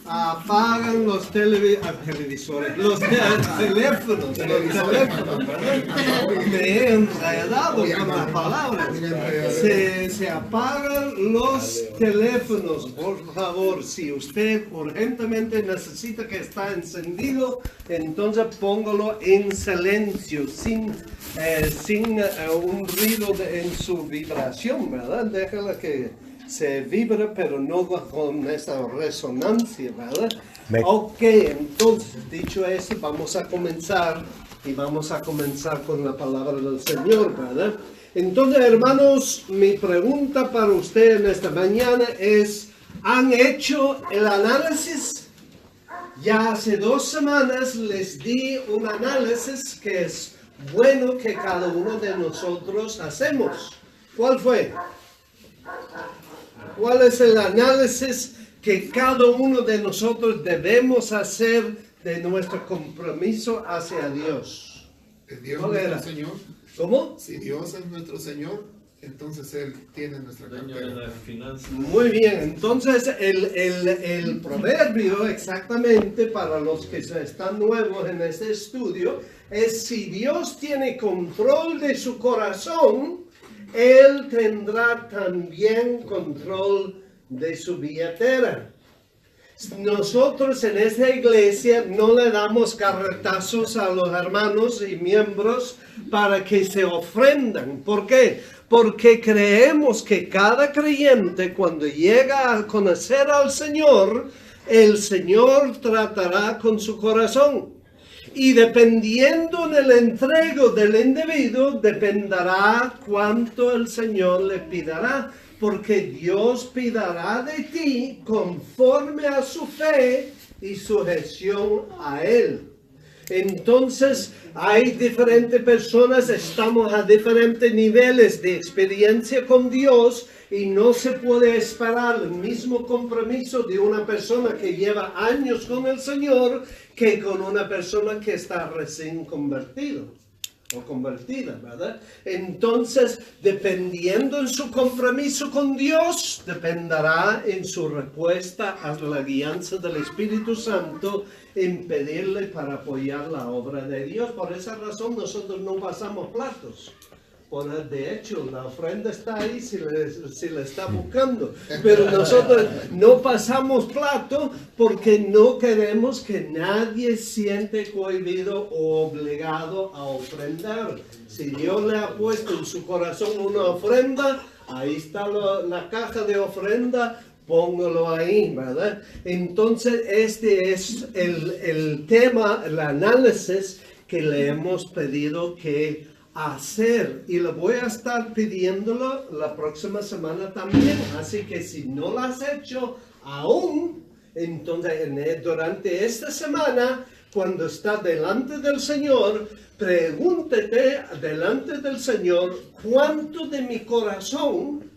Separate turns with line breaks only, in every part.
apagan los televisores, los teléfonos, ¿verdad? Me he enredado con las palabras. Se apagan los teléfonos, por favor. Si usted urgentemente necesita que está encendido, entonces póngalo en silencio, sin un ruido en su vibración, ¿verdad? Déjala que se vibra, pero no con esa resonancia, ¿verdad? Ok, entonces, dicho eso, vamos a comenzar con la palabra del Señor, ¿verdad? Entonces, hermanos, mi pregunta para usted en esta mañana es, ¿han hecho el análisis? Ya hace 2 semanas les di un análisis que es bueno que cada uno de nosotros hacemos. ¿Cuál fue? ¿Cuál es el análisis que cada uno de nosotros debemos hacer de nuestro compromiso hacia Dios?
Dios es nuestro Señor.
¿Cómo?
Si Dios es nuestro Señor, entonces Él tiene nuestra cartera.
Muy bien, entonces el proverbio exactamente para los que están nuevos en este estudio es: si Dios tiene control de su corazón, Él tendrá también control de su billetera. Nosotros en esta iglesia no le damos carretazos a los hermanos y miembros para que se ofrendan. ¿Por qué? Porque creemos que cada creyente, cuando llega a conocer al Señor, el Señor tratará con su corazón. Y dependiendo del entrego del individuo, dependerá cuánto el Señor le pidará, porque Dios pidará de ti conforme a su fe y sujeción a Él. Entonces, hay diferentes personas, estamos a diferentes niveles de experiencia con Dios, y no se puede esperar el mismo compromiso de una persona que lleva años con el Señor que con una persona que está recién convertido o convertida, ¿verdad? Entonces, dependiendo en su compromiso con Dios, dependerá en su respuesta a la guianza del Espíritu Santo en pedirle para apoyar la obra de Dios. Por esa razón nosotros no pasamos platos. De hecho, la ofrenda está ahí si le está buscando. Pero nosotros no pasamos plato porque no queremos que nadie siente cohibido o obligado a ofrendar. Si Dios le ha puesto en su corazón una ofrenda, ahí está la caja de ofrenda, póngalo ahí, ¿verdad? Entonces, este es el tema, el análisis que le hemos pedido que hacer, y lo voy a estar pidiéndolo la próxima semana también. Así que si no lo has hecho aún, entonces durante esta semana, cuando estás delante del Señor, pregúntate delante del Señor: ¿cuánto de mi corazón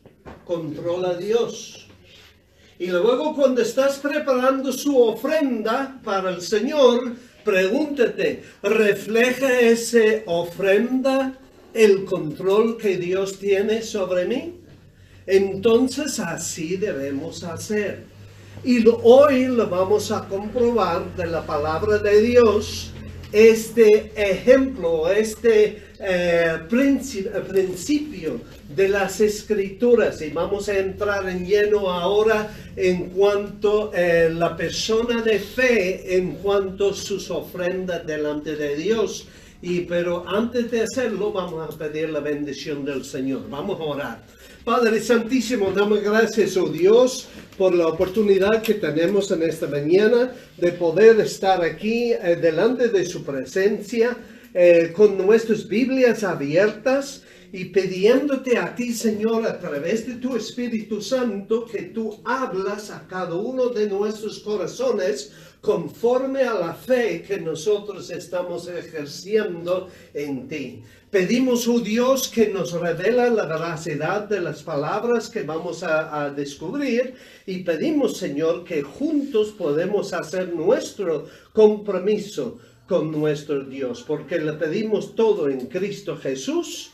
controla Dios? Y luego, cuando estás preparando su ofrenda para el Señor, pregúntate: ¿refleja esa ofrenda el control que Dios tiene sobre mí? Entonces así debemos hacer. Y hoy lo vamos a comprobar de la palabra de Dios, este ejemplo, este principio de las Escrituras. Y vamos a entrar en lleno ahora en cuanto a la persona de fe, en cuanto a sus ofrendas delante de Dios. Pero antes de hacerlo, vamos a pedir la bendición del Señor. Vamos a orar. Padre Santísimo, damos gracias, oh Dios, por la oportunidad que tenemos en esta mañana de poder estar aquí delante de su presencia, con nuestras Biblias abiertas, y pidiéndote a ti, Señor, a través de tu Espíritu Santo, que tú hablas a cada uno de nuestros corazones conforme a la fe que nosotros estamos ejerciendo en ti. Pedimos, oh Dios, que nos revela la veracidad de las palabras que vamos a descubrir, y pedimos, Señor, que juntos podemos hacer nuestro compromiso con nuestro Dios, porque le pedimos todo en Cristo Jesús.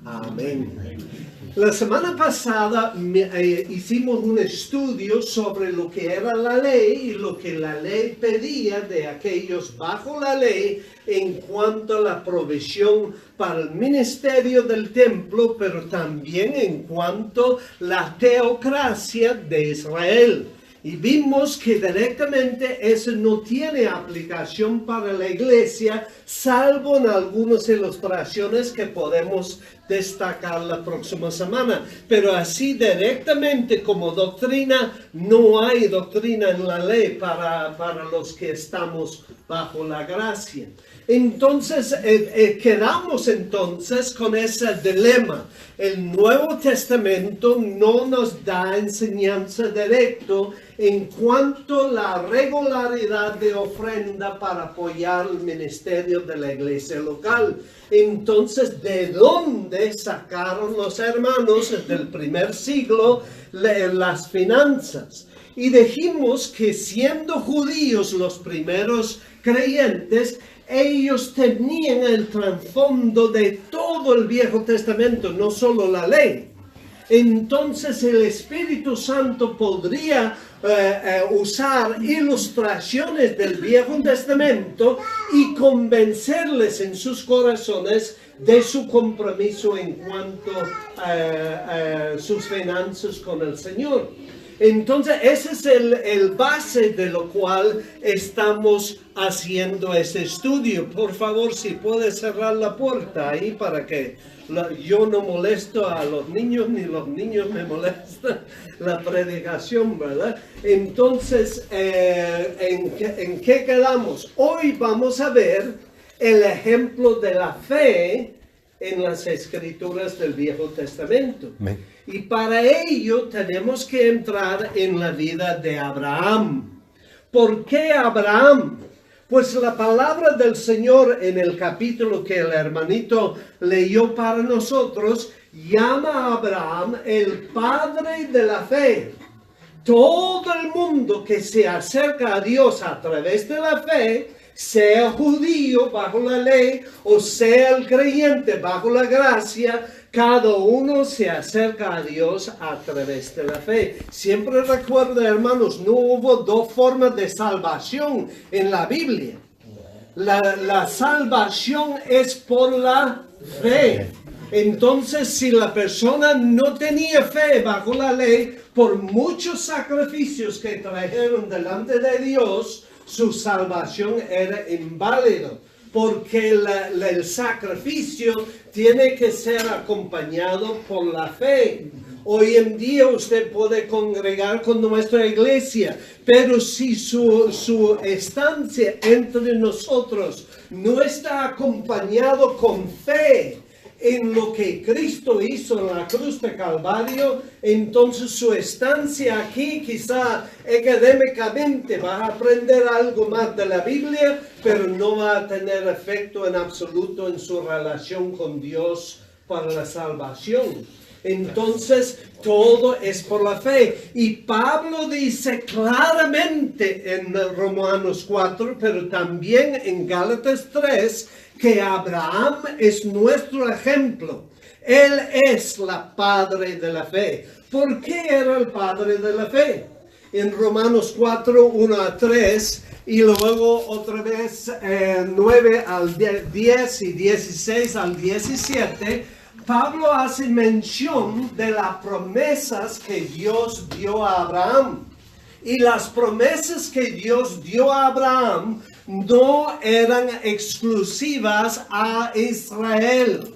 Amén. La semana pasada hicimos un estudio sobre lo que era la ley y lo que la ley pedía de aquellos bajo la ley en cuanto a la provisión para el ministerio del templo, pero también en cuanto a la teocracia de Israel. Y vimos que directamente eso no tiene aplicación para la iglesia, salvo en algunas ilustraciones que podemos destacar la próxima semana. Pero así directamente como doctrina, no hay doctrina en la ley para los que estamos bajo la gracia. Entonces, quedamos entonces con ese dilema. El Nuevo Testamento no nos da enseñanza directa en cuanto a la regularidad de ofrenda para apoyar el ministerio de la iglesia local. Entonces, ¿de dónde sacaron los hermanos del primer siglo las finanzas? Y dijimos que siendo judíos los primeros creyentes, ellos tenían el trasfondo de todo el Viejo Testamento, no solo la ley. Entonces el Espíritu Santo podría usar ilustraciones del Viejo Testamento y convencerles en sus corazones de su compromiso en cuanto a sus finanzas con el Señor. Entonces, ese es el base de lo cual estamos haciendo este estudio. Por favor, si puede cerrar la puerta ahí para que yo no molesto a los niños, ni los niños me molestan la predicación, ¿verdad? Entonces, ¿en qué quedamos? Hoy vamos a ver el ejemplo de la fe en las Escrituras del Viejo Testamento. Amén. Y para ello tenemos que entrar en la vida de Abraham. ¿Por qué Abraham? Pues la palabra del Señor en el capítulo que el hermanito leyó para nosotros, llama a Abraham el padre de la fe. Todo el mundo que se acerca a Dios a través de la fe, sea judío bajo la ley o sea el creyente bajo la gracia, cada uno se acerca a Dios a través de la fe. Siempre recuerda, hermanos, no hubo dos formas de salvación en la Biblia. La salvación es por la fe. Entonces, si la persona no tenía fe bajo la ley, por muchos sacrificios que trajeron delante de Dios, su salvación era inválida, porque el sacrificio tiene que ser acompañado por la fe. Hoy en día usted puede congregar con nuestra iglesia, pero si su estancia entre nosotros no está acompañado con fe en lo que Cristo hizo en la cruz de Calvario, entonces su estancia aquí quizá académicamente va a aprender algo más de la Biblia, pero no va a tener efecto en absoluto en su relación con Dios para la salvación. Entonces todo es por la fe. Y Pablo dice claramente en Romanos 4, pero también en Gálatas 3, que Abraham es nuestro ejemplo. Él es la padre de la fe. ¿Por qué era el padre de la fe? En Romanos 4, 1 a 3, y luego otra vez 9 al 10 y 16 al 17, Pablo hace mención de las promesas que Dios dio a Abraham. Y las promesas que Dios dio a Abraham no eran exclusivas a Israel,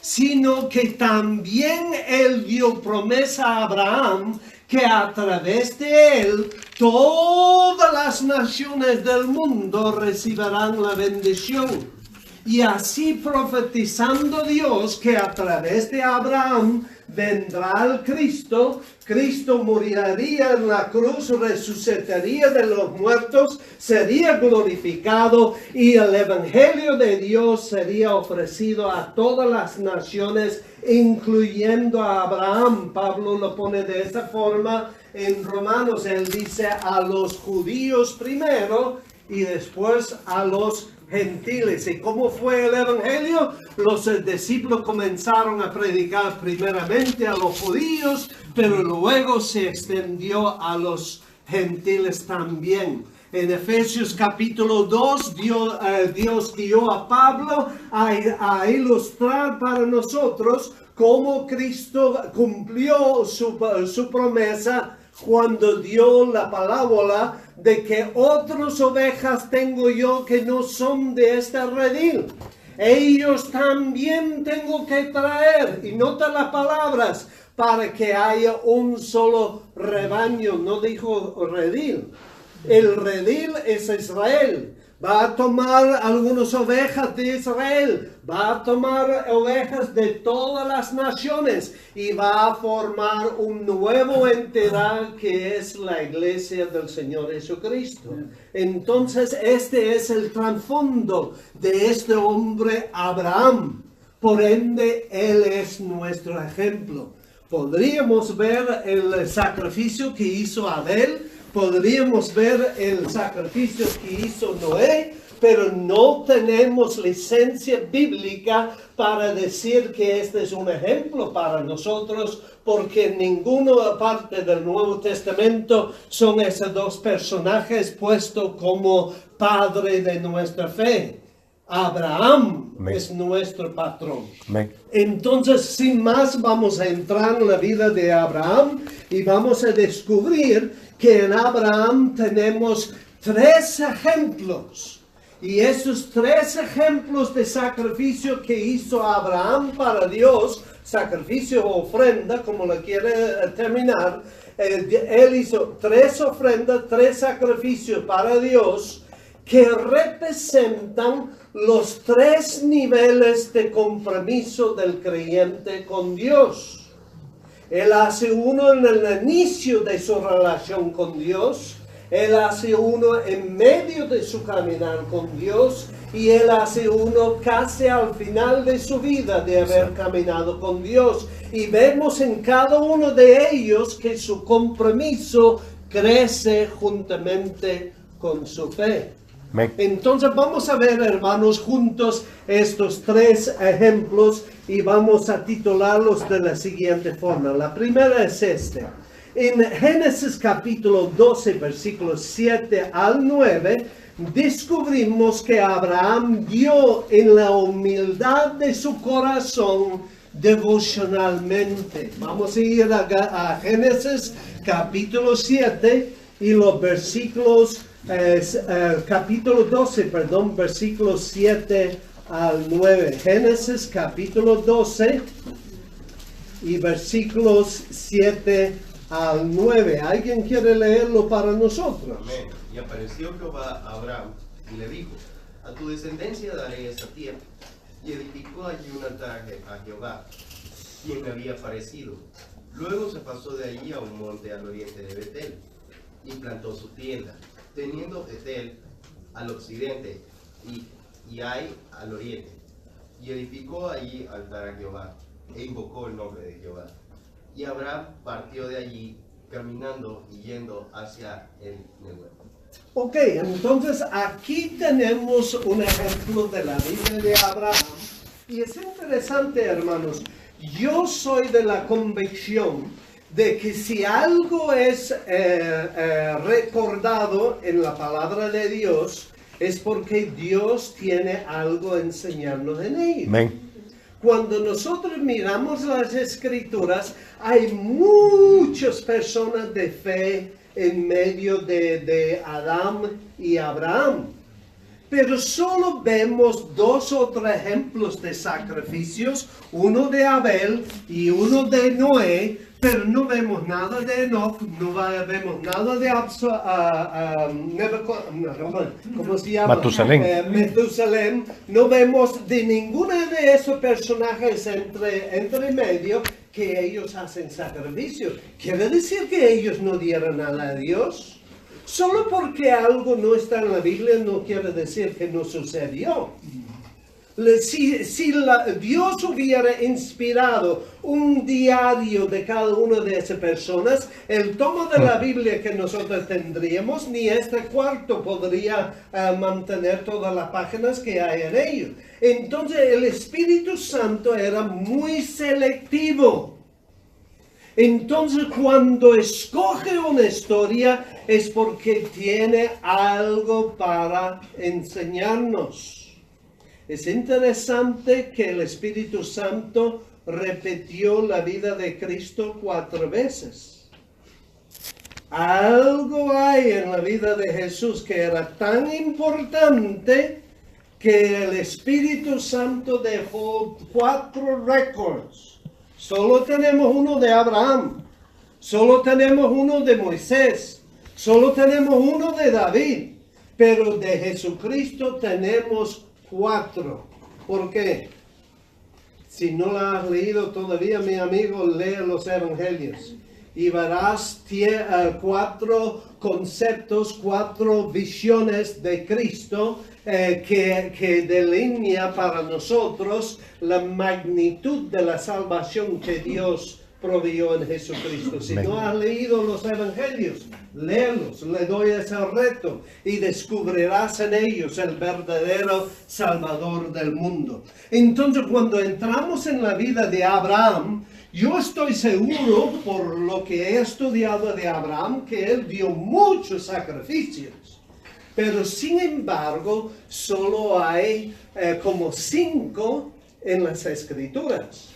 sino que también él dio promesa a Abraham que a través de él todas las naciones del mundo recibirán la bendición. Y así profetizando Dios que a través de Abraham vendrá el Cristo, Cristo moriría en la cruz, resucitaría de los muertos, sería glorificado y el Evangelio de Dios sería ofrecido a todas las naciones, incluyendo a Abraham. Pablo lo pone de esa forma en Romanos. Él dice a los judíos primero y después a los gentiles. ¿Y cómo fue el evangelio? Los discípulos comenzaron a predicar primeramente a los judíos, pero luego se extendió a los gentiles también. En Efesios capítulo 2, Dios guió a Pablo a ilustrar para nosotros cómo Cristo cumplió su promesa cuando dio la parábola de que otras ovejas tengo yo que no son de este redil. Ellos también tengo que traer, y nota las palabras, para que haya un solo rebaño, no dijo redil. El redil es Israel. Va a tomar algunas ovejas de Israel, va a tomar ovejas de todas las naciones y va a formar un nuevo entidad que es la iglesia del Señor Jesucristo. Entonces este es el trasfondo de este hombre Abraham. Por ende, él es nuestro ejemplo. Podríamos ver el sacrificio que hizo Abel. Podríamos ver el sacrificio que hizo Noé, pero no tenemos licencia bíblica para decir que este es un ejemplo para nosotros, porque en ninguna parte del Nuevo Testamento son esos dos personajes puestos como padre de nuestra fe. Abraham es nuestro patrón. Entonces, sin más, vamos a entrar en la vida de Abraham y vamos a descubrir que en Abraham tenemos 3 ejemplos. Y esos 3 ejemplos de sacrificio que hizo Abraham para Dios, sacrificio o ofrenda, como lo quiere terminar, él hizo 3 ofrendas, 3 sacrificios para Dios que representan los 3 niveles de compromiso del creyente con Dios. Él hace uno en el inicio de su relación con Dios, él hace uno en medio de su caminar con Dios y él hace uno casi al final de su vida de haber caminado con Dios. Y vemos en cada uno de ellos que su compromiso crece juntamente con su fe. Entonces vamos a ver, hermanos, juntos estos 3 ejemplos y vamos a titularlos de la siguiente forma. La primera es esta. En Génesis capítulo 12, versículos 7 al 9, descubrimos que Abraham dio en la humildad de su corazón devocionalmente. Vamos a ir a Génesis capítulo 7 y los versículos capítulo 12, perdón, versículos 7 al 9. Génesis capítulo 12 y versículos 7 al 9. ¿Alguien quiere leerlo para nosotros?
Amén. Y apareció Jehová a Abraham y le dijo: a tu descendencia daré esta tierra. Y edificó allí un altar a Jehová, quien le había aparecido. Luego se pasó de allí a un monte al oriente de Betel y plantó su tienda, teniendo Betel al occidente y Ai al oriente. Y edificó allí altar a Jehová, e invocó el nombre de Jehová. Y Abraham partió de allí, caminando y yendo hacia el Negev.
Ok, entonces aquí tenemos un ejemplo de la vida de Abraham. Y es interesante, hermanos. Yo soy de la convicción de que si algo es recordado en la palabra de Dios, es porque Dios tiene algo a enseñarnos en ella.
Amén.
Cuando nosotros miramos las escrituras, hay muchas personas de fe en medio de Adán y Abraham. Pero solo vemos 2 o 3 ejemplos de sacrificios, uno de Abel y uno de Noé, pero no vemos nada de Enoch, no vemos nada de ¿cómo se llama? Matusalén. No vemos de ninguno de esos personajes entre medio que ellos hacen sacrificio. ¿Quiere decir que ellos no dieron nada a Dios? Solo porque algo no está en la Biblia no quiere decir que no sucedió. Dios hubiera inspirado un diario de cada una de esas personas, el tomo de la Biblia que nosotros tendríamos, ni este cuarto podría mantener todas las páginas que hay en ello. Entonces el Espíritu Santo era muy selectivo. Entonces cuando escoge una historia es porque tiene algo para enseñarnos. Es interesante que el Espíritu Santo repitió la vida de Cristo 4 veces. Algo hay en la vida de Jesús que era tan importante que el Espíritu Santo dejó 4 récords. Solo tenemos uno de Abraham, solo tenemos uno de Moisés, solo tenemos uno de David, pero de Jesucristo tenemos 4. ¿Por qué? Si no la has leído todavía, mi amigo, lee los evangelios y verás 4 conceptos, 4 visiones de Cristo que delinea para nosotros la magnitud de la salvación que Dios proveyó en Jesucristo. Si no has leído los evangelios, léelos, le doy ese reto y descubrirás en ellos el verdadero Salvador del mundo. Entonces, cuando entramos en la vida de Abraham, yo estoy seguro, por lo que he estudiado de Abraham, que él dio muchos sacrificios. Pero sin embargo, solo hay como 5 en las Escrituras.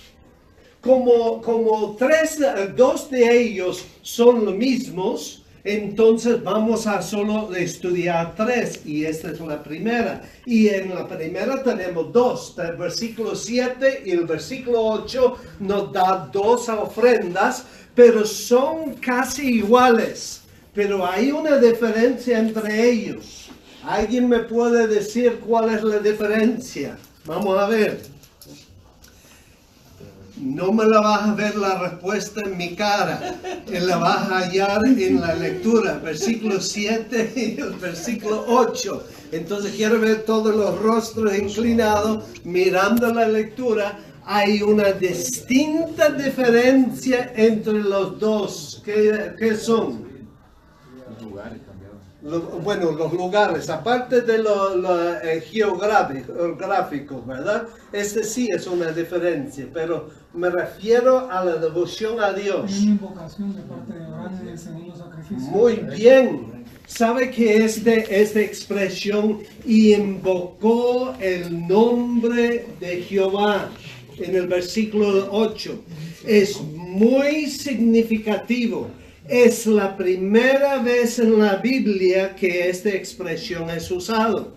Como 2 de ellos son los mismos, entonces vamos a solo estudiar 3 y esta es la primera. Y en la primera tenemos 2, el versículo 7 y el versículo 8 nos da 2 ofrendas, pero son casi iguales. Pero hay una diferencia entre ellos. ¿Alguien me puede decir cuál es la diferencia? Vamos a ver. No me la vas a ver la respuesta en mi cara, la vas a hallar en la lectura, versículo 7 y el versículo 8. Entonces quiero ver todos los rostros inclinados mirando la lectura. Hay una distinta diferencia entre los dos. ¿Qué son?
Los lugares cambiaron.
Los lugares, aparte de los geográficos, ¿verdad? Este sí es una diferencia, pero me refiero a la devoción a Dios.
Hay una invocación de parte de Abraham en el segundo sacrificio.
Muy bien. ¿Sabe que esta expresión invocó el nombre de Jehová en el versículo 8? Es muy significativo. Es la primera vez en la Biblia que esta expresión es usada.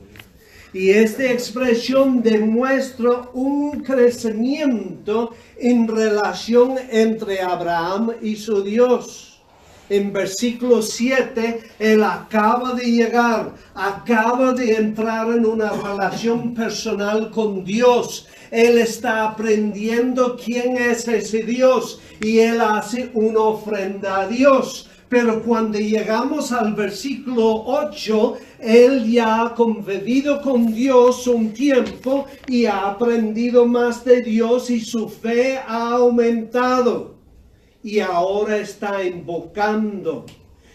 Y esta expresión demuestra un crecimiento en relación entre Abraham y su Dios. En versículo 7, él acaba de llegar, acaba de entrar en una relación personal con Dios. Él está aprendiendo quién es ese Dios y él hace una ofrenda a Dios. Pero cuando llegamos al versículo 8, él ya ha convivido con Dios un tiempo y ha aprendido más de Dios y su fe ha aumentado. Y ahora está invocando,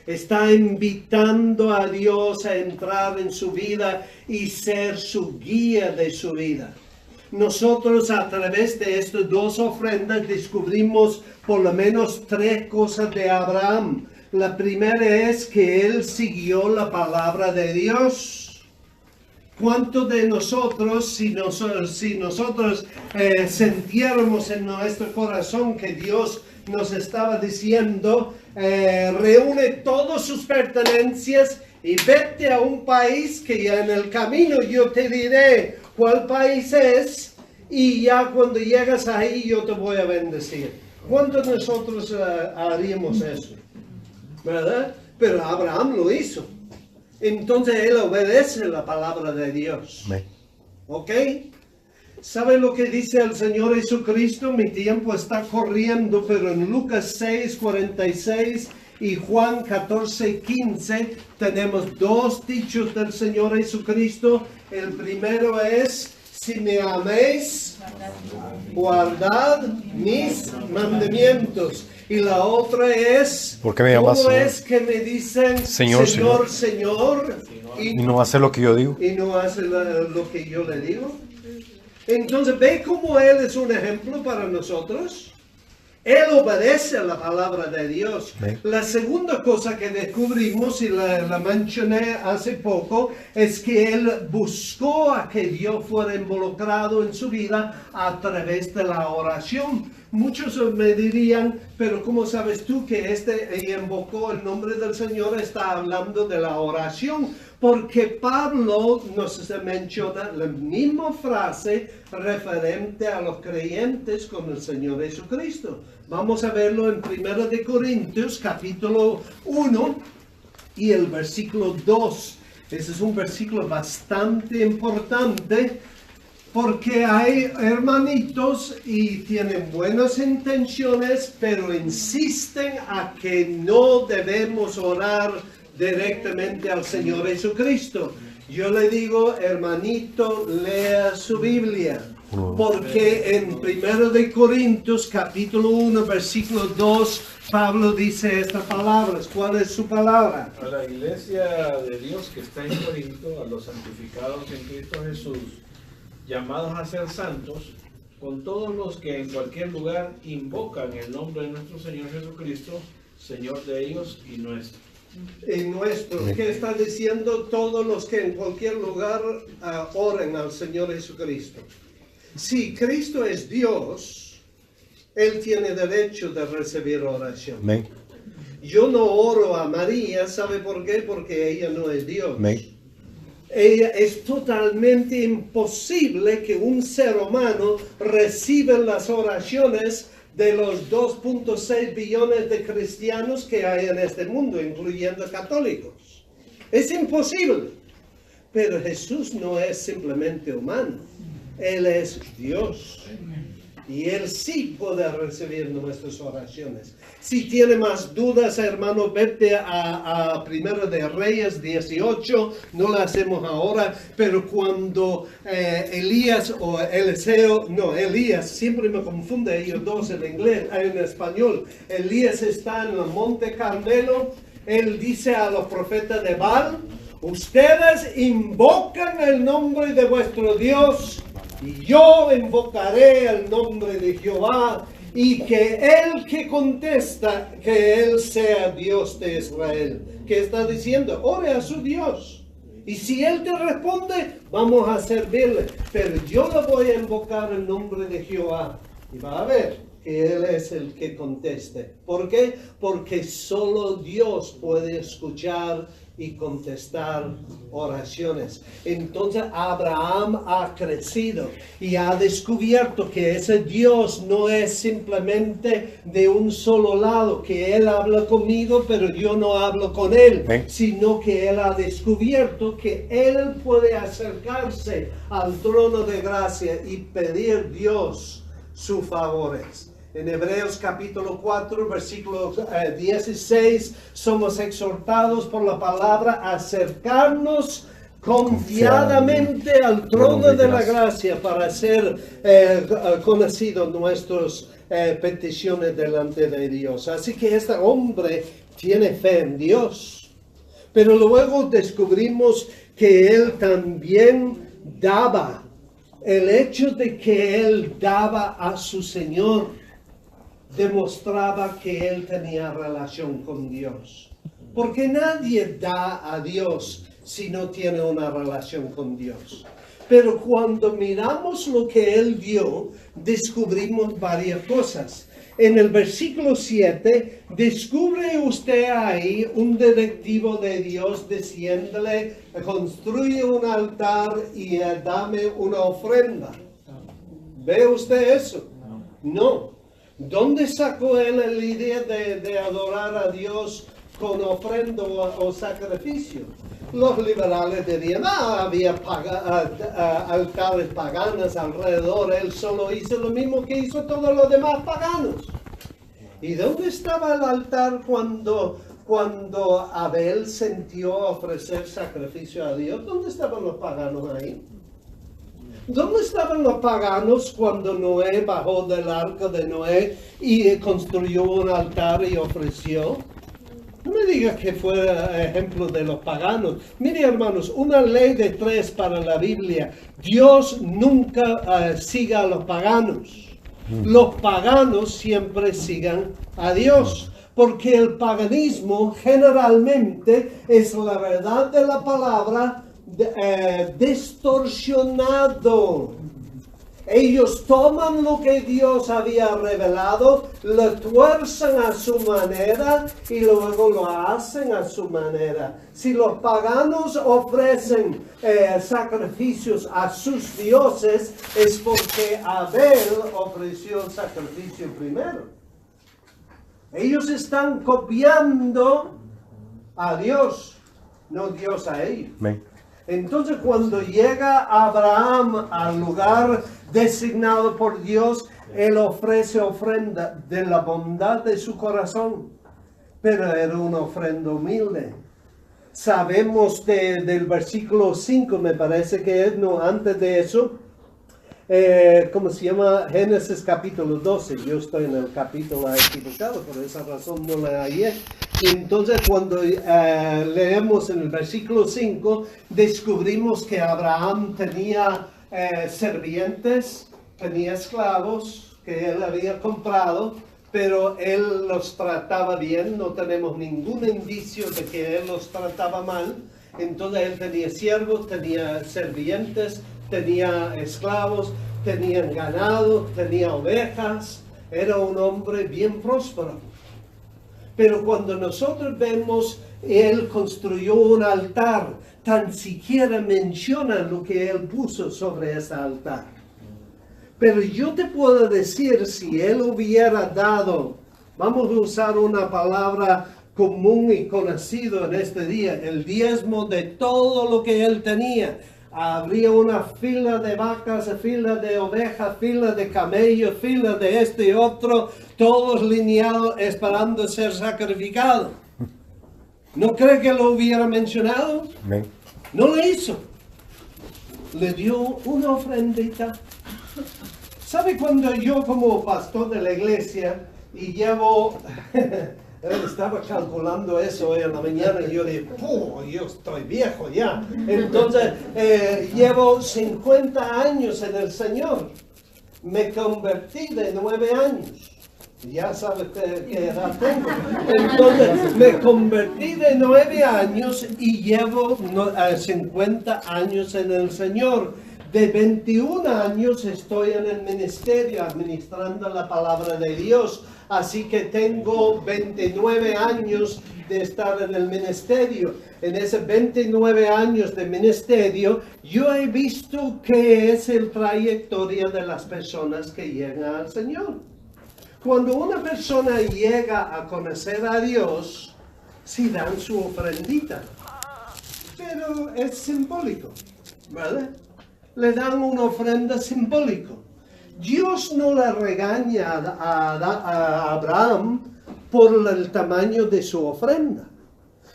está invitando a Dios a entrar en su vida y ser su guía de su vida. Nosotros a través de estas 2 ofrendas descubrimos por lo menos 3 cosas de Abraham. La primera es que él siguió la palabra de Dios. ¿Cuántos de nosotros, si nosotros sintiéramos en nuestro corazón que Dios nos estaba diciendo, reúne todas sus pertenencias y vete a un país que ya en el camino yo te diré cuál país es y ya cuando llegas ahí yo te voy a bendecir? ¿Cuántos de nosotros haríamos eso? ¿Verdad? Pero Abraham lo hizo. Entonces él obedece la palabra de Dios. ¿Ok? ¿Sabe lo que dice el Señor Jesucristo? Mi tiempo está corriendo, pero en Lucas 6:46 y Juan 14:15 tenemos 2 dichos del Señor Jesucristo. El primero es: si me améis, guardad mis mandamientos. Y la otra es,
¿por qué me llamas
¿cómo
Señor?
es que me dicen
Señor,
Señor, Señor,
Y no hace lo que yo digo.
y no hace lo que yo le digo? Entonces, ¿ve cómo Él es un ejemplo para nosotros? Él obedece a la palabra de Dios.
Sí.
La segunda cosa que descubrimos, y la mencioné hace poco, es que Él buscó a que Dios fuera involucrado en su vida a través de la oración. Muchos me dirían, pero ¿cómo sabes tú que invocó el nombre del Señor está hablando de la oración? Porque Pablo nos menciona la misma frase referente a los creyentes con el Señor Jesucristo. Vamos a verlo en 1 de Corintios, capítulo 1 y el versículo 2. Ese es un versículo bastante importante porque hay hermanitos y tienen buenas intenciones, pero insisten a que no debemos orar directamente al Señor Jesucristo. Yo le digo, hermanito, lea su Biblia, porque en 1 de Corintios capítulo 1 versículo 2 Pablo dice estas palabras. ¿Cuál es su palabra?
A la iglesia de Dios que está en Corinto, a los santificados en Cristo Jesús, llamados a ser santos, con todos los que en cualquier lugar invocan el nombre de nuestro Señor Jesucristo, Señor de ellos y nuestro.
En nuestro, ¿qué está diciendo? Todos los que en cualquier lugar oren al Señor Jesucristo. Si Cristo es Dios, Él tiene derecho de recibir oración.
Amén.
Yo no oro a María, ¿sabe por qué? Porque ella no es Dios.
Amén.
Es totalmente imposible que un ser humano reciba las oraciones de los 2.6 billones de cristianos que hay en este mundo, incluyendo católicos. Es imposible. Pero Jesús no es simplemente humano. Él es Dios. Y Él sí puede recibir nuestras oraciones. Si tiene más dudas, hermano, vete a 1 de Reyes 18. No lo hacemos ahora, pero cuando Elías, siempre me confunde ellos dos en inglés, en español. Elías está en el monte Carmelo. Él dice a los profetas de Baal, ustedes invocan el nombre de vuestro Dios, y yo invocaré el nombre de Jehová, y que él que contesta, que él sea Dios de Israel. ¿Qué está diciendo? Ore a su Dios. Y si él te responde, vamos a servirle. Pero yo le voy a invocar el nombre de Jehová. Y va a ver que él es el que conteste. ¿Por qué? Porque solo Dios puede escuchar y contestar oraciones. Entonces Abraham ha crecido y ha descubierto que ese Dios no es simplemente de un solo lado, que Él habla conmigo, pero yo no hablo con Él, sino que Él ha descubierto que Él puede acercarse al trono de gracia y pedir a Dios sus favores. En Hebreos capítulo 4, versículo 16, somos exhortados por la palabra a acercarnos confiadamente al trono de la gracia para ser conocidos nuestras peticiones delante de Dios. Así que este hombre tiene fe en Dios. Pero luego descubrimos que él también daba. El hecho de que él daba a su Señor demostraba que él tenía relación con Dios. Porque nadie da a Dios si no tiene una relación con Dios. Pero cuando miramos lo que él dio, descubrimos varias cosas. En el versículo 7, descubre usted ahí un directivo de Dios diciéndole, construye un altar y dame una ofrenda. ¿Ve usted eso? No. ¿Dónde sacó él la idea de adorar a Dios con ofrenda o sacrificio? Los liberales dirían, había altares paganos alrededor, él solo hizo lo mismo que hizo todos los demás paganos. ¿Y dónde estaba el altar cuando Abel sintió ofrecer sacrificio a Dios? ¿Dónde estaban los paganos ahí? ¿Dónde estaban los paganos cuando Noé bajó del arca de Noé y construyó un altar y ofreció? No me digas que fue ejemplo de los paganos. Mire, hermanos, una ley de 3 para la Biblia. Dios nunca siga a los paganos. Los paganos siempre sigan a Dios. Porque el paganismo generalmente es la verdad de la palabra distorsionado. Ellos toman lo que Dios había revelado, lo tuercen a su manera y luego lo hacen a su manera. Si los paganos ofrecen sacrificios a sus dioses, es porque Abel ofreció el sacrificio primero. Ellos están copiando a Dios, no Dios a ellos.
Amén.
Entonces cuando llega Abraham al lugar designado por Dios, él ofrece ofrenda de la bondad de su corazón, pero era una ofrenda humilde. Sabemos del versículo 5, me parece que es, no, antes de eso, ¿cómo se llama? Génesis capítulo 12. Yo estoy en el capítulo equivocado, por esa razón no la hallé. Entonces cuando leemos en el versículo 5, descubrimos que Abraham tenía servientes, tenía esclavos que él había comprado, pero él los trataba bien, no tenemos ningún indicio de que él los trataba mal. Entonces él tenía siervos, tenía servientes, tenía esclavos, tenía ganado, tenía ovejas, era un hombre bien próspero. Pero cuando nosotros vemos, él construyó un altar, tan siquiera menciona lo que él puso sobre ese altar. Pero yo te puedo decir, si él hubiera dado, vamos a usar una palabra común y conocido en este día, el diezmo de todo lo que él tenía. Habría una fila de vacas, fila de ovejas, fila de camellos, fila de este y otro, todos lineados esperando ser sacrificados. ¿No cree que lo hubiera mencionado?
Amén.
No lo hizo. Le dio una ofrendita. ¿Sabe cuando yo como pastor de la iglesia y llevo... Estaba calculando eso hoy en la mañana y yo dije, yo estoy viejo ya. Entonces, llevo 50 años en el Señor. Me convertí de 9 años. Ya sabes qué edad tengo. Entonces, me convertí de 9 años y llevo 50 años en el Señor. De 21 años estoy en el ministerio administrando la palabra de Dios. Así que tengo 29 años de estar en el ministerio. En esos 29 años de ministerio, yo he visto qué es la trayectoria de las personas que llegan al Señor. Cuando una persona llega a conocer a Dios, sí dan su ofrendita. Pero es simbólico, ¿vale? Le dan una ofrenda simbólica. Dios no le regaña a Abraham por el tamaño de su ofrenda.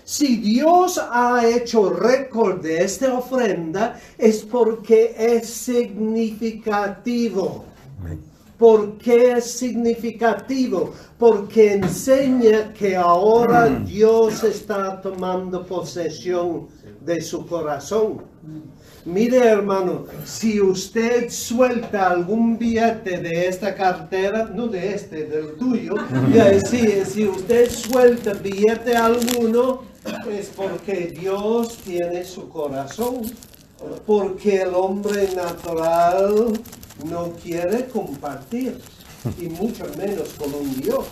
Si Dios ha hecho récord de esta ofrenda, es porque es significativo. ¿Por qué es significativo? Porque enseña que ahora Dios está tomando posesión de su corazón. Mire, hermano, si usted suelta algún billete de esta cartera, no de este, del tuyo, si usted suelta billete alguno, es porque Dios tiene su corazón, porque el hombre natural no quiere compartir, y mucho menos con un Dios.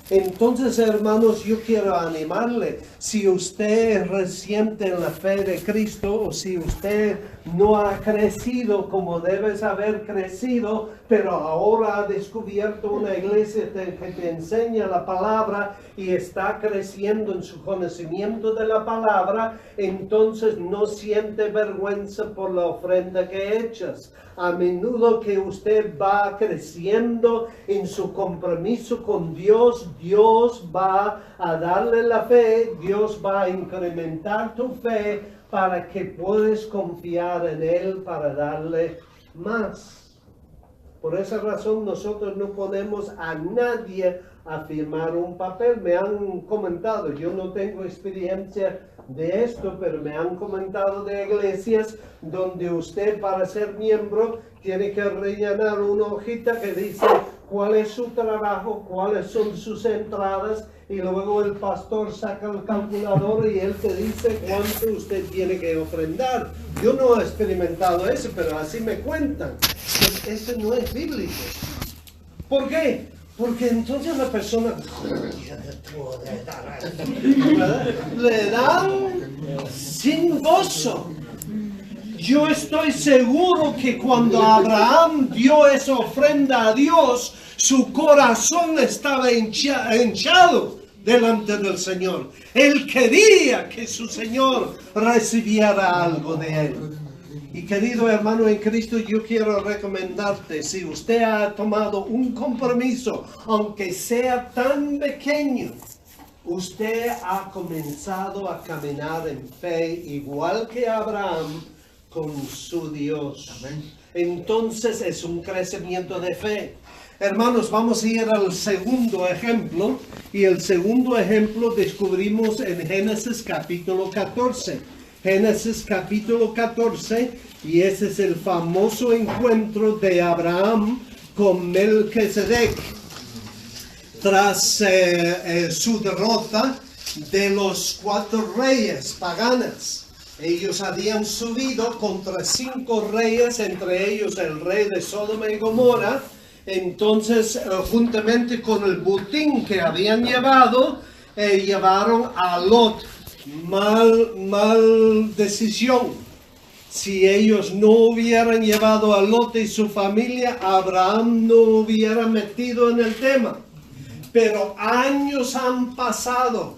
Entonces, hermanos, yo quiero animarle, si usted es reciente en la fe de Cristo, o si usted no ha crecido como debes haber crecido, pero ahora ha descubierto una iglesia que te enseña la palabra y está creciendo en su conocimiento de la palabra, entonces no siente vergüenza por la ofrenda que echas. A menudo que usted va creciendo en su compromiso con Dios, Dios va a darle la fe, Dios va a incrementar tu fe para que puedas confiar en Él para darle más. Por esa razón nosotros no ponemos a nadie a firmar un papel. Me han comentado, yo no tengo experiencia de esto, pero me han comentado de iglesias donde usted para ser miembro tiene que rellenar una hojita que dice cuál es su trabajo, cuáles son sus entradas, y luego el pastor saca el calculador y él te dice cuánto usted tiene que ofrendar. Yo no he experimentado eso, pero así me cuentan. Pues eso no es bíblico. ¿Por qué? Porque entonces la persona le dan sin gozo. Yo estoy seguro que cuando Abraham dio esa ofrenda a Dios, su corazón estaba hinchado delante del Señor. Él quería que su Señor recibiera algo de él. Y querido hermano en Cristo, yo quiero recomendarte, si usted ha tomado un compromiso, aunque sea tan pequeño, usted ha comenzado a caminar en fe igual que Abraham con su Dios. Entonces es un crecimiento de fe. Hermanos, vamos a ir al segundo ejemplo, y el segundo ejemplo descubrimos en Génesis capítulo 14. Génesis capítulo 14, y ese es el famoso encuentro de Abraham con Melquisedec tras su derrota de los 4 reyes paganos. Ellos habían subido contra 5 reyes, entre ellos el rey de Sodoma y Gomorra. Entonces, juntamente con el botín que habían llevado, llevaron a Lot. Mal decisión. Si ellos no hubieran llevado a Lot y su familia, Abraham no hubiera metido en el tema. Pero años han pasado.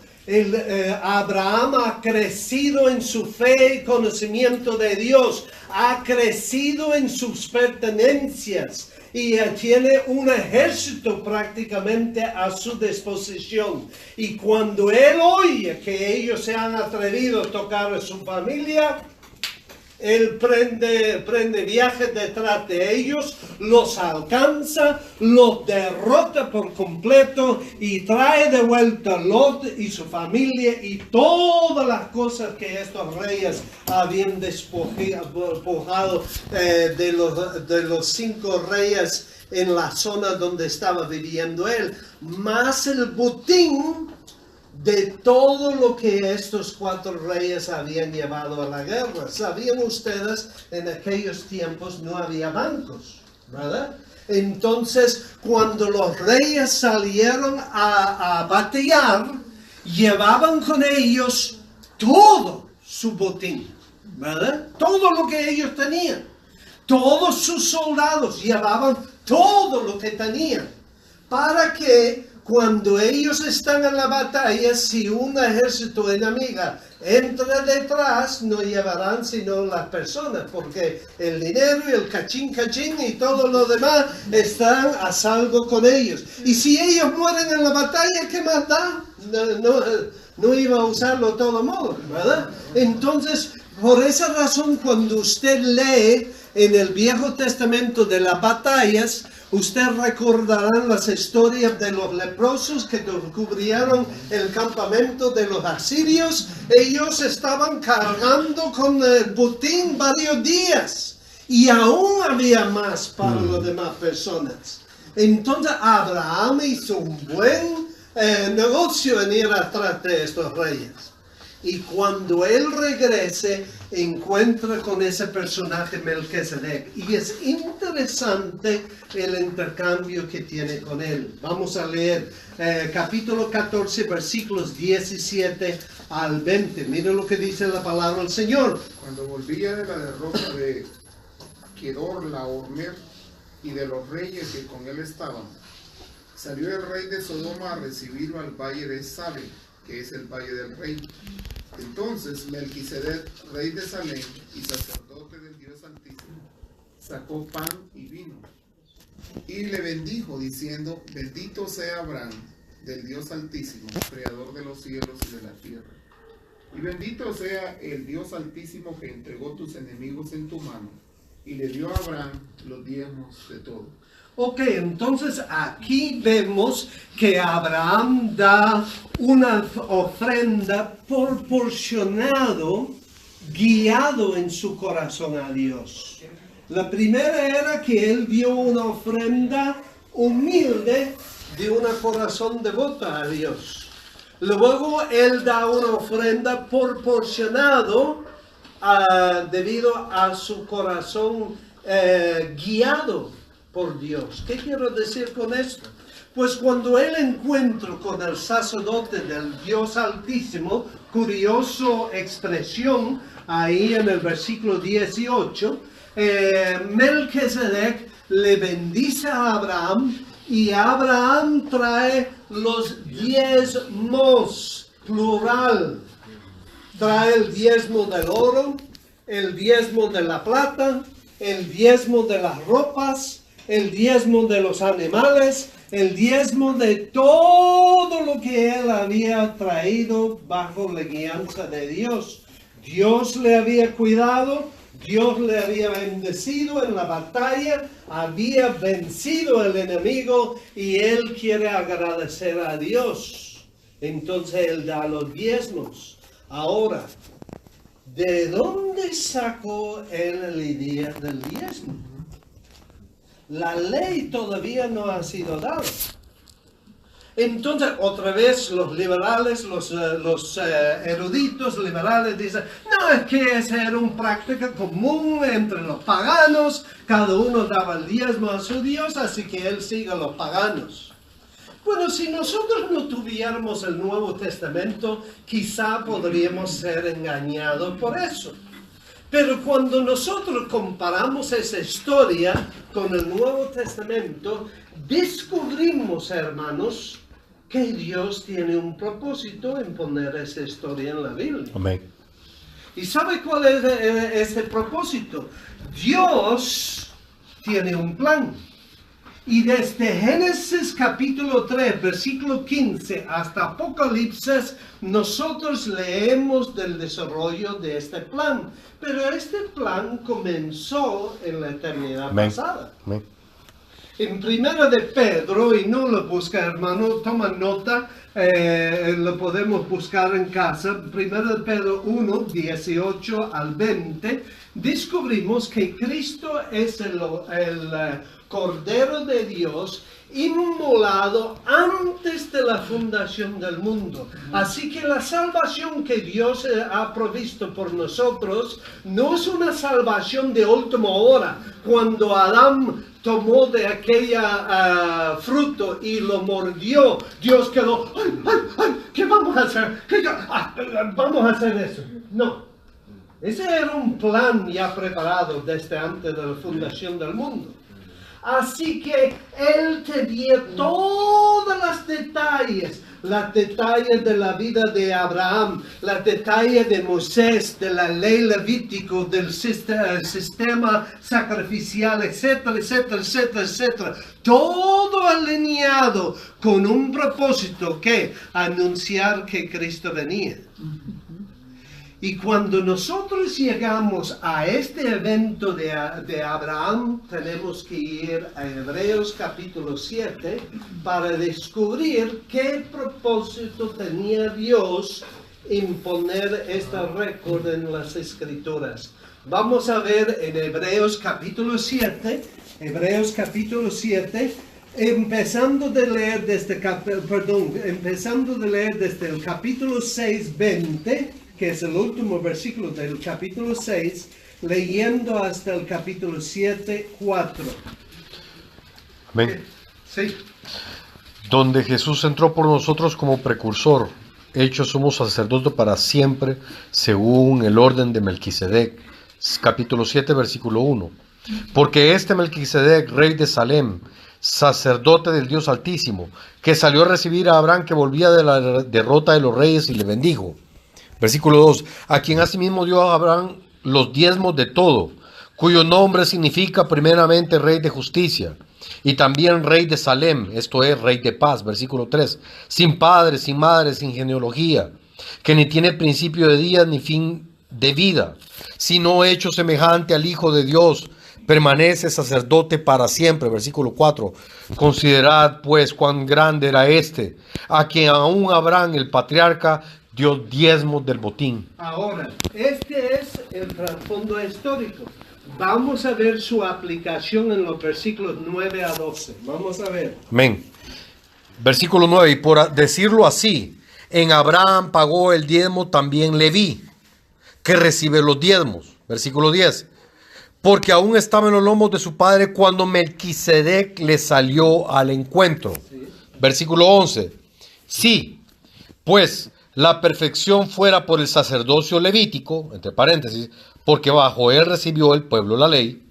Abraham ha crecido en su fe y conocimiento de Dios. Ha crecido en sus pertenencias. Y tiene un ejército prácticamente a su disposición. Y cuando él oye que ellos se han atrevido a tocar a su familia, él prende viaje detrás de ellos, los alcanza, los derrota por completo y trae de vuelta a Lot y su familia y todas las cosas que estos reyes habían despojado de los 5 reyes en la zona donde estaba viviendo él, más el botín de todo lo que estos 4 reyes habían llevado a la guerra. Sabían ustedes, en aquellos tiempos no había bancos, ¿verdad? Entonces, cuando los reyes salieron a batallar, llevaban con ellos todo su botín, ¿verdad? Todo lo que ellos tenían. Todos sus soldados llevaban todo lo que tenían. Para que cuando ellos están en la batalla, si un ejército enemigo entra detrás, no llevarán sino las personas, porque el dinero y el cachín y todo lo demás están a salvo con ellos. Y si ellos mueren en la batalla, ¿qué más da? No iba a usarlo de todo modo, ¿verdad? Entonces, por esa razón, cuando usted lee en el Viejo Testamento de las batallas, usted recordará las historias de los leprosos que descubrieron el campamento de los asirios. Ellos estaban cargando con el botín varios días y aún había más para las demás personas. Entonces Abraham hizo un buen negocio en ir atrás de estos reyes. Y cuando él regrese, encuentra con ese personaje Melquisedec. Y es interesante el intercambio que tiene con él. Vamos a leer capítulo 14, versículos 17 al 20. Miren lo que dice la palabra del Señor.
Cuando volvía de la derrota de Kedorlaomer y de los reyes que con él estaban, salió el rey de Sodoma a recibirlo al valle de Save, que es el valle del rey. Entonces Melquisedec, rey de Salem y sacerdote del Dios Altísimo, sacó pan y vino y le bendijo diciendo: bendito sea Abraham, del Dios Altísimo, creador de los cielos y de la tierra. Y bendito sea el Dios Altísimo que entregó tus enemigos en tu mano y le dio a Abraham los diezmos de todo.
Ok, entonces aquí vemos que Abraham da una ofrenda proporcionado, guiado en su corazón a Dios. La primera era que él dio una ofrenda humilde de un corazón devoto a Dios. Luego él da una ofrenda proporcionado debido a su corazón guiado por Dios. ¿Qué quiero decir con esto? Pues cuando él encuentra con el sacerdote del Dios Altísimo, curioso expresión ahí en el versículo 18, Melquisedec le bendice a Abraham y Abraham trae los diezmos, plural. Trae el diezmo del oro, el diezmo de la plata, el diezmo de las ropas, el diezmo de los animales, el diezmo de todo lo que él había traído bajo la guianza de Dios. Dios le había cuidado, Dios le había bendecido en la batalla, había vencido al enemigo y él quiere agradecer a Dios. Entonces él da los diezmos. Ahora, ¿de dónde sacó él la idea del diezmo? La ley todavía no ha sido dada. Entonces, otra vez, los liberales, los eruditos liberales dicen, no, es que esa era una práctica común entre los paganos, cada uno daba el diezmo a su Dios, así que él sigue a los paganos. Bueno, si nosotros no tuviéramos el Nuevo Testamento, quizá podríamos ser engañados por eso. Pero cuando nosotros comparamos esa historia con el Nuevo Testamento, descubrimos, hermanos, que Dios tiene un propósito en poner esa historia en la Biblia.
Amén.
¿Y sabe cuál es ese propósito? Dios tiene un plan. Y desde Génesis capítulo 3, versículo 15 hasta Apocalipsis, nosotros leemos del desarrollo de este plan. Pero este plan comenzó en la eternidad
Amén.
pasada.
Amén.
En Primera de Pedro, y no lo busca, hermano, toma nota, lo podemos buscar en casa. Primera de Pedro 1, 18 al 20, descubrimos que Cristo es el Cordero de Dios inmolado antes de la fundación del mundo. Así que la salvación que Dios ha provisto por nosotros no es una salvación de última hora, cuando Adán tomó de aquella fruto y lo mordió. Dios quedó, ay, ¿qué vamos a hacer? Vamos a hacer eso. No. Ese era un plan ya preparado desde antes de la fundación del mundo. Así que Él tenía todos los detalles de la vida de Abraham, los detalles de Moisés, de la ley levítico, del sistema sacrificial, etcétera, etcétera, etcétera, etcétera. Todo alineado con un propósito que anunciar que Cristo venía. Y cuando nosotros llegamos a este evento de Abraham, tenemos que ir a Hebreos capítulo 7 para descubrir qué propósito tenía Dios en poner este récord en las Escrituras. Vamos a ver en Hebreos capítulo 7, empezando de leer desde el capítulo 6, 20, que es el último versículo del capítulo 6, leyendo hasta el capítulo 7, 4.
Amén.
Sí.
Donde Jesús entró por nosotros como precursor, hecho somos sacerdote para siempre, según el orden de Melquisedec. Capítulo 7, versículo 1. Porque este Melquisedec, rey de Salem, sacerdote del Dios Altísimo, que salió a recibir a Abraham que volvía de la derrota de los reyes y le bendijo. Versículo 2, a quien asimismo dio a Abraham los diezmos de todo, cuyo nombre significa primeramente Rey de Justicia, y también rey de Salem, esto es, rey de paz, versículo 3, sin padre, sin madre, sin genealogía, que ni tiene principio de días ni fin de vida, sino hecho semejante al Hijo de Dios, permanece sacerdote para siempre. Versículo 4. Considerad pues cuán grande era este, a quien aún Abraham el patriarca dio diezmos del botín.
Ahora, este es el trasfondo histórico. Vamos a ver su aplicación en los versículos 9 a 12. Vamos a ver.
Amén. Versículo 9. Y por decirlo así, en Abraham pagó el diezmo también Leví, que recibe los diezmos. Versículo 10. Porque aún estaba en los lomos de su padre cuando Melquisedec le salió al encuentro. Sí. Versículo 11. Sí, pues la perfección fuera por el sacerdocio levítico, entre paréntesis, porque bajo él recibió el pueblo la ley.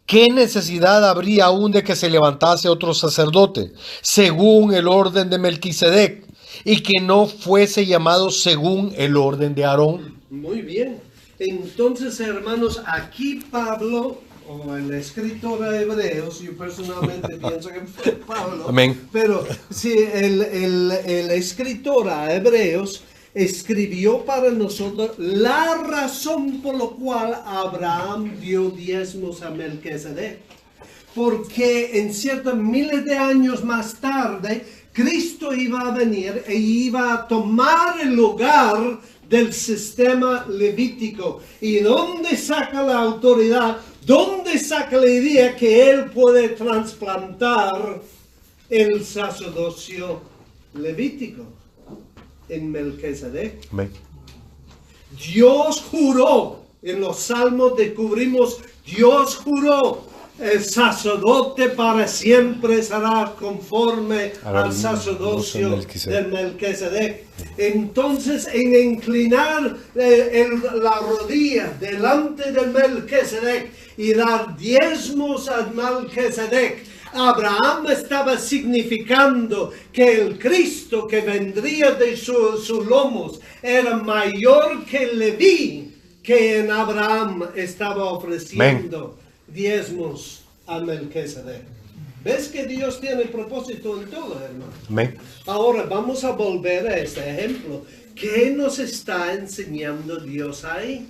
¿Qué necesidad habría aún de que se levantase otro sacerdote, según el orden de Melquisedec, y que no fuese llamado según el orden de Aarón?
Muy bien. Entonces, hermanos, aquí Pablo, o el escritor a Hebreos, yo personalmente pienso que fue Pablo,
amén,
pero sí, el escritor a Hebreos escribió para nosotros la razón por la cual Abraham dio diezmos a Melquisedec. Porque en ciertos miles de años más tarde, Cristo iba a venir e iba a tomar el lugar del sistema levítico. ¿Y dónde saca la autoridad? ¿Dónde saca la idea que él puede trasplantar el sacerdocio levítico? En Melquisedec.
Amén.
Dios juró, en los salmos descubrimos, Dios juró, el sacerdote para siempre será conforme al sacerdocio de Melquisedec. Entonces, en inclinar la rodilla delante de Melquisedec y dar diezmos a Melquisedec, Abraham estaba significando que el Cristo que vendría de sus lomos era mayor que Leví, que en Abraham estaba ofreciendo diezmos a Melquisedec. ¿Ves que Dios tiene propósito en todo, hermano?
Amén.
Ahora vamos a volver a este ejemplo. ¿Qué nos está enseñando Dios ahí?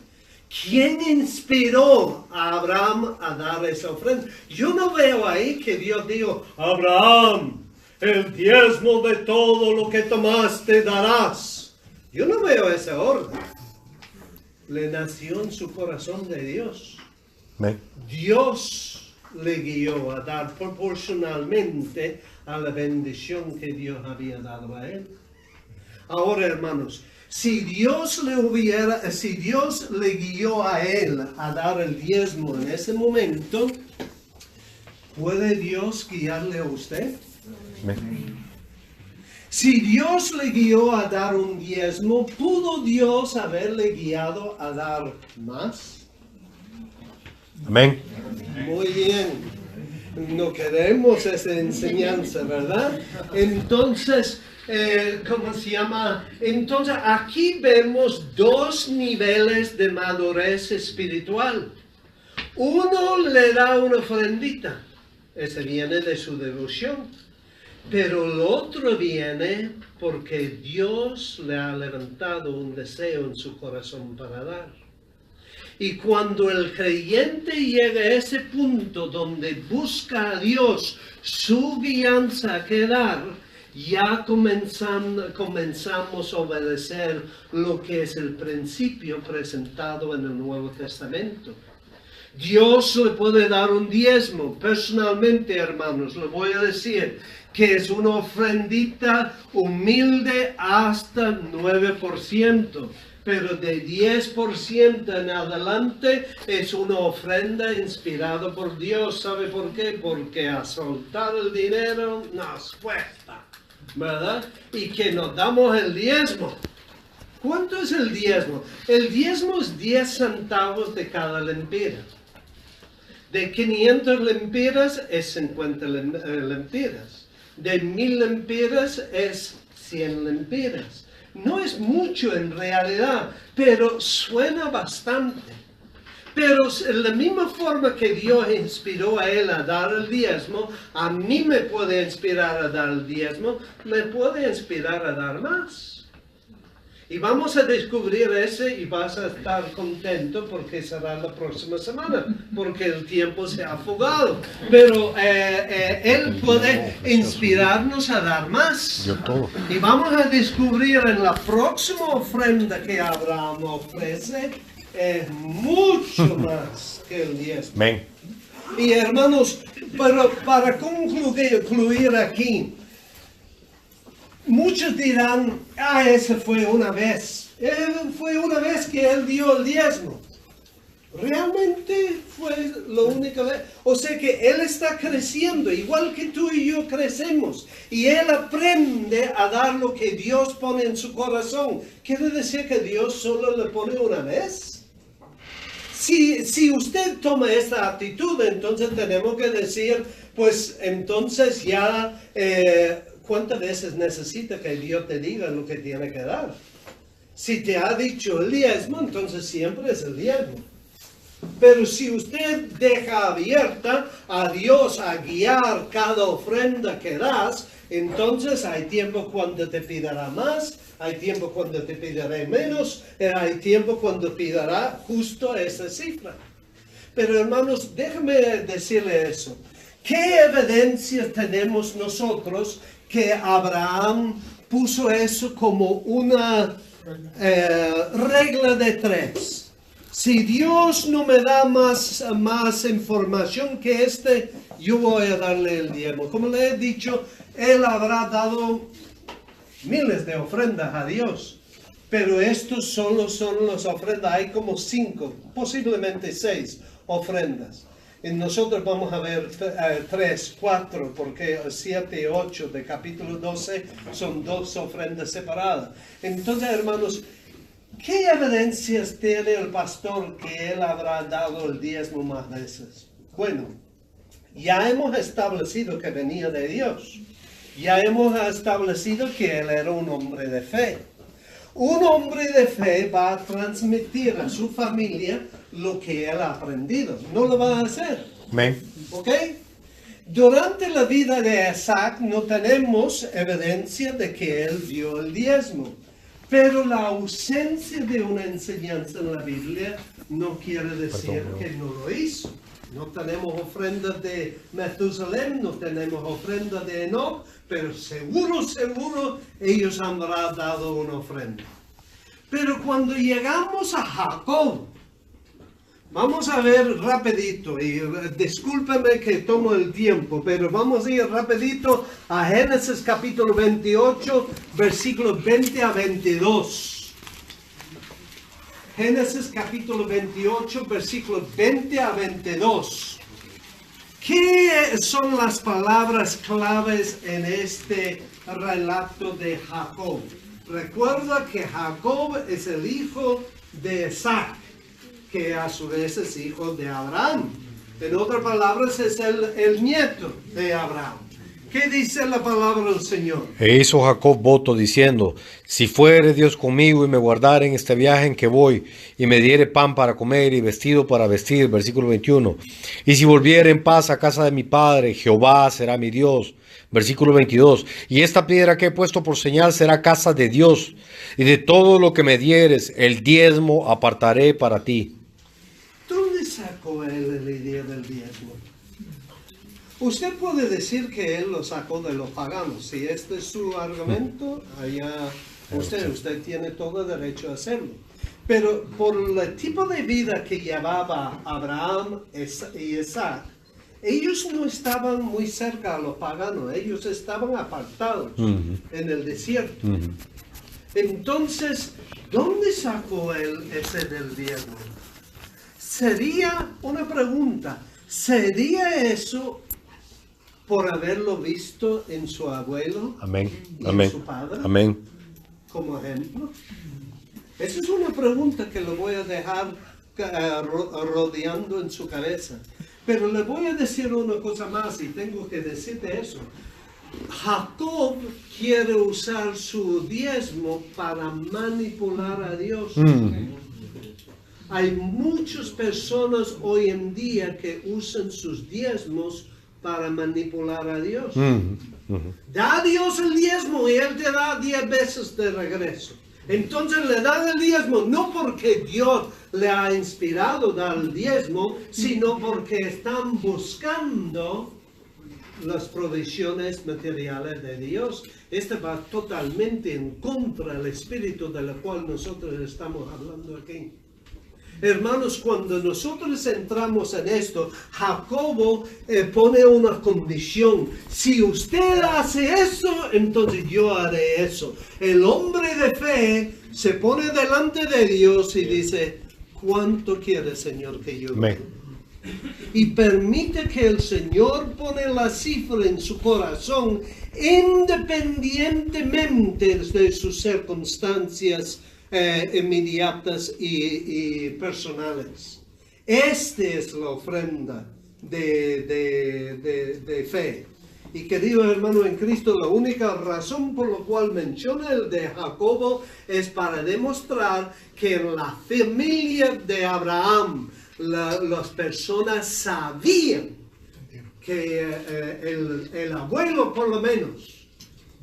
¿Quién inspiró a Abraham a dar esa ofrenda? Yo no veo ahí que Dios dijo, Abraham, el diezmo de todo lo que tomaste darás. Yo no veo ese orden. Le nació en su corazón de Dios.
Amén.
Dios le guió a dar proporcionalmente a la bendición que Dios había dado a él. Ahora, hermanos, si Dios le guió a él a dar el diezmo en ese momento, ¿puede Dios guiarle a usted?
Amén.
Si Dios le guió a dar un diezmo, ¿pudo Dios haberle guiado a dar más?
Amén.
Muy bien. No queremos esa enseñanza, ¿verdad? Entonces, ¿cómo se llama? Entonces, aquí vemos dos niveles de madurez espiritual. Uno le da una ofrendita. Ese viene de su devoción. Pero el otro viene porque Dios le ha levantado un deseo en su corazón para dar. Y cuando el creyente llega a ese punto donde busca a Dios su guianza que dar, ya comenzamos a obedecer lo que es el principio presentado en el Nuevo Testamento. Dios le puede dar un diezmo. Personalmente, hermanos, le voy a decir que es una ofrendita humilde hasta 9%. Pero de 10% en adelante es una ofrenda inspirada por Dios. ¿Sabe por qué? Porque a soltar el dinero nos cuesta, ¿verdad? Y que nos damos el diezmo. ¿Cuánto es el diezmo? El diezmo es 10 centavos de cada lempira. De 500 lempiras es 50 lempiras. De 1000 lempiras es 100 lempiras. No es mucho en realidad, pero suena bastante. Pero de la misma forma que Dios inspiró a él a dar el diezmo, a mí me puede inspirar a dar el diezmo, me puede inspirar a dar más. Y vamos a descubrir ese y vas a estar contento porque será la próxima semana, porque el tiempo se ha fugado. Pero Él puede inspirarnos a dar más.
Yo todo.
Y vamos a descubrir en la próxima ofrenda que Abraham ofrece, es mucho más que el diezmo.
Amén.
Y hermanos, pero para concluir aquí, muchos dirán, ese fue una vez. Fue una vez que él dio el diezmo. Realmente fue la única vez. O sea que él está creciendo, igual que tú y yo crecemos. Y él aprende a dar lo que Dios pone en su corazón. ¿Quiere decir que Dios solo le pone una vez? Si usted toma esta actitud, entonces tenemos que decir, pues entonces ya... ¿cuántas veces necesita que Dios te diga lo que tiene que dar? Si te ha dicho el diezmo, entonces siempre es el diezmo. Pero si usted deja abierta a Dios a guiar cada ofrenda que das, entonces hay tiempo cuando te pidará más, hay tiempo cuando te pedirá menos, hay tiempo cuando pedirá justo esa cifra. Pero hermanos, déjame decirle eso. ¿Qué evidencias tenemos nosotros que Abraham puso eso como una regla de 3? Si Dios no me da más información que yo voy a darle el diezmo. Como le he dicho, él habrá dado miles de ofrendas a Dios. Pero estos solo son las ofrendas. Hay como 5, posiblemente 6 ofrendas. Y nosotros vamos a ver 3, 4, porque 7 y 8 de capítulo 12 son 2 ofrendas separadas. Entonces, hermanos, ¿qué evidencias tiene el pastor que él habrá dado el diezmo más veces? Bueno, ya hemos establecido que venía de Dios. Ya hemos establecido que él era un hombre de fe. Un hombre de fe va a transmitir a su familia lo que él ha aprendido. No lo va a hacer.
Amén.
¿Ok? Durante la vida de Isaac no tenemos evidencia de que él dio el diezmo. Pero la ausencia de una enseñanza en la Biblia no quiere decir que no lo hizo. No tenemos ofrendas de Metusalem, no tenemos ofrendas de Enoch, pero seguro ellos habrán dado una ofrenda. Pero cuando llegamos a Jacob, vamos a ver rapidito, y discúlpeme que tomo el tiempo, pero vamos a ir rapidito a Génesis capítulo 28, versículos 20 a 22. Génesis capítulo 28, versículos 20 a 22. ¿Qué son las palabras claves en este relato de Jacob? Recuerda que Jacob es el hijo de Isaac, que a su vez es hijo de Abraham. En otras palabras, es el nieto de Abraham. ¿Qué dice la palabra del Señor?
E hizo Jacob voto diciendo, si fuere Dios conmigo y me guardare en este viaje en que voy, y me diere pan para comer y vestido para vestir, versículo 21, y si volviere en paz a casa de mi padre, Jehová será mi Dios, versículo 22, y esta piedra que he puesto por señal será casa de Dios, y de todo lo que me dieres, el diezmo apartaré para ti.
¿Dónde sacó él la idea del diezmo? Usted puede decir que él lo sacó de los paganos. Si este es su argumento, allá usted tiene todo derecho a hacerlo. Pero por el tipo de vida que llevaba Abraham y Isaac, ellos no estaban muy cerca a los paganos, ellos estaban apartados en el desierto. Entonces, ¿dónde sacó él ese del diezmo? Sería una pregunta, ¿sería eso por haberlo visto en su abuelo
Amén.
y
Amén.
en su padre
Amén.
como ejemplo? Esa es una pregunta que lo voy a dejar rodeando en su cabeza. Pero le voy a decir una cosa más y tengo que decirte eso. Jacob quiere usar su diezmo para manipular a Dios. Hay muchas personas hoy en día que usan sus diezmos para manipular a Dios. Da a Dios el diezmo y Él te da 10 veces de regreso. Entonces le dan el diezmo no porque Dios le ha inspirado a dar el diezmo, sino porque están buscando las provisiones materiales de Dios. Este va totalmente en contra del espíritu del cual nosotros estamos hablando aquí. Hermanos, cuando nosotros entramos en esto, Jacobo pone una condición. Si usted hace eso, entonces yo haré eso. El hombre de fe se pone delante de Dios y dice, ¿cuánto quiere, Señor, que yo dé? Y permite que el Señor pone la cifra en su corazón independientemente de sus circunstancias inmediatas y personales. Esta es la ofrenda de fe. Y querido hermano en Cristo, la única razón por la cual menciona el de Jacobo es para demostrar que en la familia de Abraham las personas sabían que el abuelo por lo menos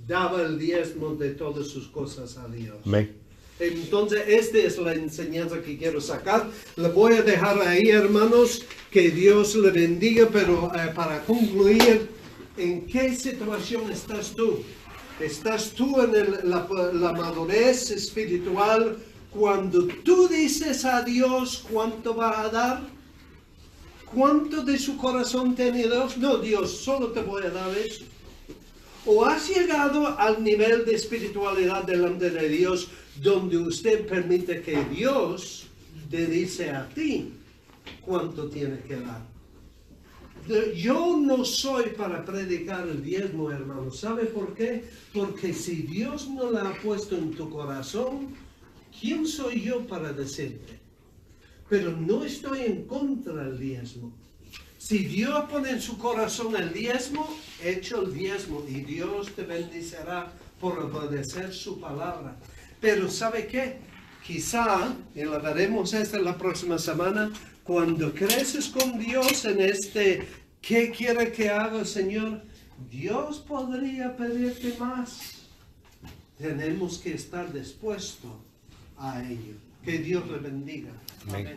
daba el diezmo de todas sus cosas a Dios.
Amén.
Entonces, esta es la enseñanza que quiero sacar. Le voy a dejar ahí, hermanos, que Dios le bendiga, pero para concluir, ¿en qué situación estás tú? ¿Estás tú en la madurez espiritual cuando tú dices a Dios cuánto va a dar? ¿Cuánto de su corazón tiene Dios? No, Dios, solo te voy a dar eso. ¿O has llegado al nivel de espiritualidad delante de Dios donde usted permite que Dios te dice a ti cuánto tiene que dar? Yo no soy para predicar el diezmo, hermano. ¿Sabe por qué? Porque si Dios no lo ha puesto en tu corazón, ¿quién soy yo para decirte? Pero no estoy en contra del diezmo. Si Dios pone en su corazón el diezmo, echa el diezmo y Dios te bendecirá por obedecer su palabra. Pero ¿sabe qué? Quizá, y lo veremos la próxima semana, cuando creces con Dios en ¿qué quiere que haga el Señor? Dios podría pedirte más. Tenemos que estar dispuestos a ello. Que Dios le bendiga. Amén.